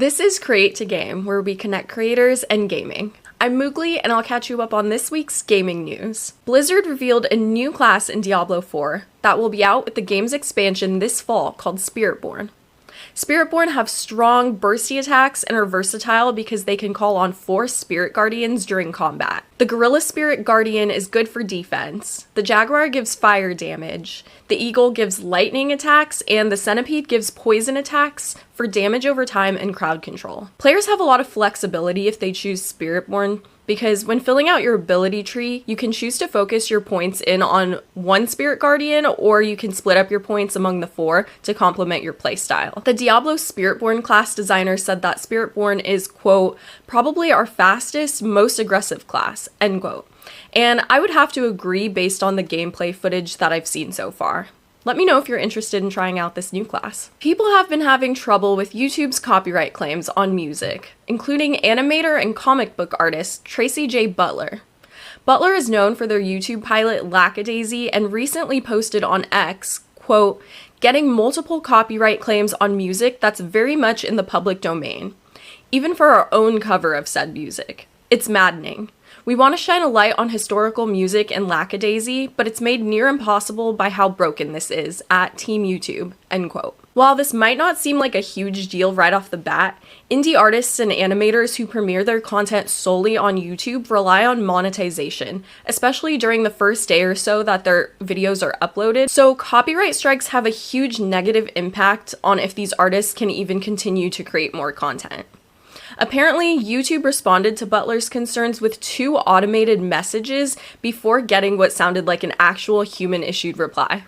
This is Create2Game, where we connect creators and gaming. I'm Moogli, and I'll catch you up on this week's gaming news. Blizzard revealed a new class in Diablo 4 that will be out with the game's expansion this fall called Spiritborn. Spiritborn have strong, bursty attacks and are versatile because they can call on 4 Spirit Guardians during combat. The Gorilla Spirit Guardian is good for defense, the Jaguar gives fire damage, the Eagle gives lightning attacks, and the Centipede gives poison attacks for damage over time and crowd control. Players have a lot of flexibility if they choose Spiritborn, because when filling out your ability tree, you can choose to focus your points in on one Spirit Guardian, or you can split up your points among the 4 to complement your playstyle. The Diablo Spiritborn class designer said that Spiritborn is, quote, probably our fastest, most aggressive class, end quote. And I would have to agree based on the gameplay footage that I've seen so far. Let me know if you're interested in trying out this new class. People have been having trouble with YouTube's copyright claims on music, including animator and comic book artist Tracy J. Butler. Butler is known for their YouTube pilot Lackadaisy and recently posted on X, quote, getting multiple copyright claims on music that's very much in the public domain, even for our own cover of said music. It's maddening. We want to shine a light on historical music and Lackadaisy, but it's made near impossible by how broken this is, at Team YouTube, end quote. While this might not seem like a huge deal right off the bat, indie artists and animators who premiere their content solely on YouTube rely on monetization, especially during the first day or so that their videos are uploaded, so copyright strikes have a huge negative impact on if these artists can even continue to create more content. Apparently, YouTube responded to Butler's concerns with 2 automated messages before getting what sounded like an actual human-issued reply.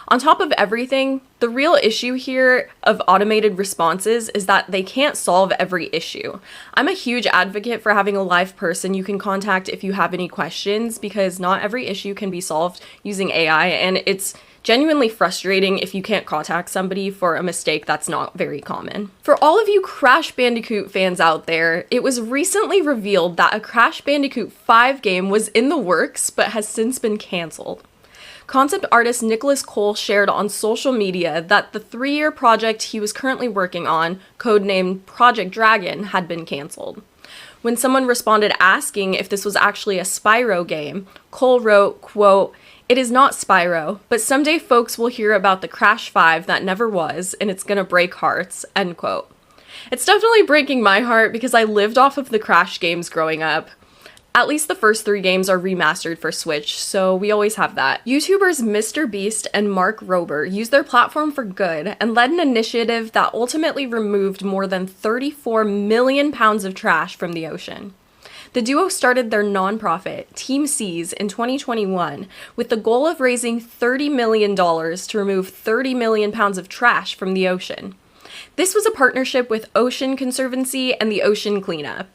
On top of everything, the real issue here of automated responses is that they can't solve every issue. I'm a huge advocate for having a live person you can contact if you have any questions, because not every issue can be solved using AI, and it's genuinely frustrating if you can't contact somebody for a mistake that's not very common. For all of you Crash Bandicoot fans out there, it was recently revealed that a Crash Bandicoot 5 game was in the works but has since been cancelled. Concept artist Nicholas Cole shared on social media that the 3-year project he was currently working on, codenamed Project Dragon, had been cancelled. When someone responded asking if this was actually a Spyro game, Cole wrote, quote, it is not Spyro, but someday folks will hear about the Crash 5 that never was, and it's gonna break hearts, end quote. It's definitely breaking my heart because I lived off of the Crash games growing up. At least the first 3 games are remastered for Switch, so we always have that. YouTubers MrBeast and Mark Rober used their platform for good and led an initiative that ultimately removed more than 34 million pounds of trash from the ocean. The duo started their nonprofit, Team Seas, in 2021 with the goal of raising $30 million to remove 30 million pounds of trash from the ocean. This was a partnership with Ocean Conservancy and the Ocean Cleanup.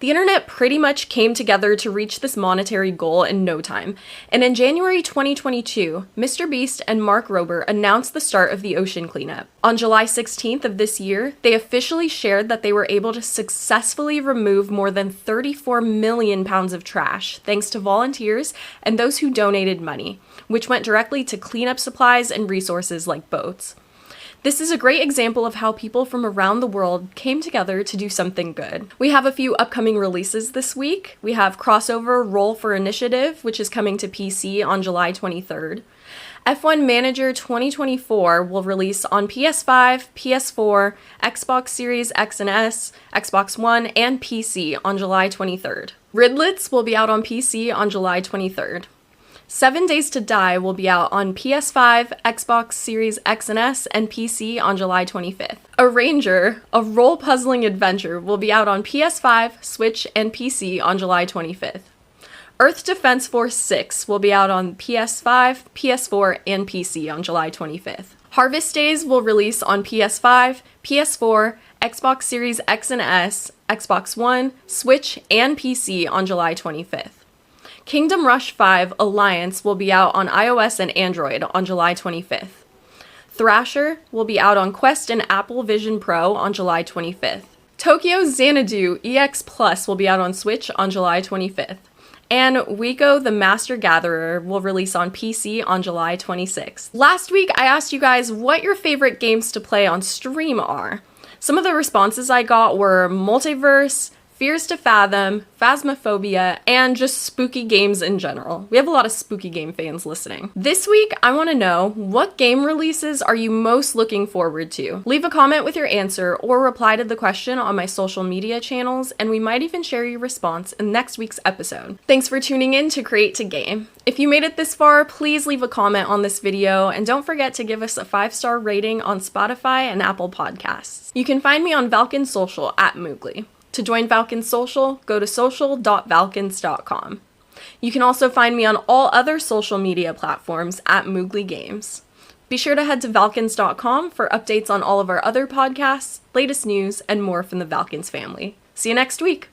The internet pretty much came together to reach this monetary goal in no time, and in January 2022, MrBeast and Mark Rober announced the start of the Ocean Cleanup. On July 16th of this year, they officially shared that they were able to successfully remove more than 34 million pounds of trash, thanks to volunteers and those who donated money, which went directly to cleanup supplies and resources like boats. This is a great example of how people from around the world came together to do something good. We have a few upcoming releases this week. We have Crossover Roll for Initiative, which is coming to PC on July 23rd. F1 Manager 2024 will release on PS5, PS4, Xbox Series X and S, Xbox One, and PC on July 23rd. Ridlets will be out on PC on July 23rd. 7 Days to Die will be out on PS5, Xbox Series X and S, and PC on July 25th. Arranger, a role-puzzling adventure, will be out on PS5, Switch, and PC on July 25th. Earth Defense Force 6 will be out on PS5, PS4, and PC on July 25th. Harvest Days will release on PS5, PS4, Xbox Series X and S, Xbox One, Switch, and PC on July 25th. Kingdom Rush 5 Alliance will be out on iOS and Android on July 25th. Thrasher will be out on Quest and Apple Vision Pro on July 25th. Tokyo Xanadu EX Plus will be out on Switch on July 25th. And Wiko the Master Gatherer will release on PC on July 26th. Last week, I asked you guys what your favorite games to play on stream are. Some of the responses I got were multiverse, fears to fathom, phasmophobia, and just spooky games in general. We have a lot of spooky game fans listening. This week, I want to know, what game releases are you most looking forward to? Leave a comment with your answer or reply to the question on my social media channels, and we might even share your response in next week's episode. Thanks for tuning in to Create2Game. If you made it this far, please leave a comment on this video, and don't forget to give us a 5-star rating on Spotify and Apple Podcasts. You can find me on Valkence Social at Moogli. To join Valkence Social, go to social.valkence.com. You can also find me on all other social media platforms at MoogliGames. Be sure to head to valkence.com for updates on all of our other podcasts, latest news, and more from the Valkence family. See you next week!